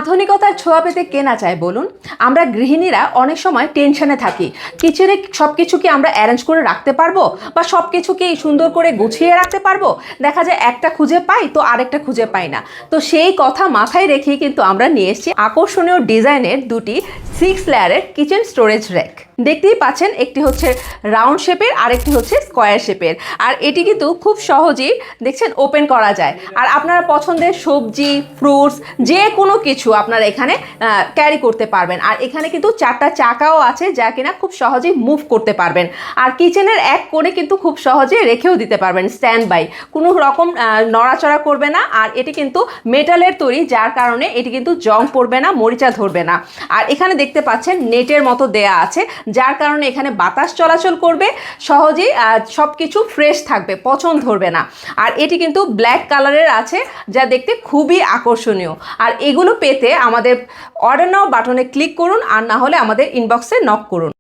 আধুনিকতার ছোঁয়া পেতে কে না চায় বলুন। আমরা গৃহিণীরা অনেক সময় টেনশনে থাকি, কিচেনে সব কিছু কি আমরা অ্যারেঞ্জ করে রাখতে পারবো বা সব কিছু কি সুন্দর করে গুছিয়ে রাখতে পারবো। দেখা যায় একটা খুঁজে পাই তো আরেকটা খুঁজে পাই না। তো সেই কথা মাথায় রেখেই কিন্তু আমরা নিয়ে এসেছি আকর্ষণীয় ডিজাইনের দুটি 6 লেয়ারের কিচেন স্টোরেজ র্যাক। দেখতেই পাচ্ছেন, একটি হচ্ছে রাউন্ড শেপের আর একটি হচ্ছে স্কোয়ার শেপের। আর এটি কিন্তু খুব সহজেই দেখছেন ওপেন করা যায়। আর আপনারা পছন্দের সবজি, ফ্রুটস, যে কোনো কিছু আপনারা এখানে ক্যারি করতে পারবেন। আর এখানে কিন্তু 4টা চাকাও আছে যা কিনা খুব সহজেই মুভ করতে পারবেন। আর কিচেনের এক কোণে কিন্তু খুব সহজে রেখেও দিতে পারবেন স্ট্যান্ড বাই, কোনো রকম নড়াচড়া করবে না। আর এটি কিন্তু মেটালের তৈরি, যার কারণে এটি কিন্তু জং পড়বে না, মরিচা ধরবে না। আর এখানে দেখতে পাচ্ছেন নেটের মতো দেয়া আছে, যার কারণে এখানে বাতাস চলাচল করবে, সহজেই সব কিছু ফ্রেশ থাকবে, পচন ধরবে না। আর এটি কিন্তু ব্ল্যাক কালারের আছে, যা দেখতে খুবই আকর্ষণীয়। আর এগুলো পেতে আমাদের অর্ডার নাও বাটনে ক্লিক করুন, আর না হলে আমাদের ইনবক্সে নক করুন।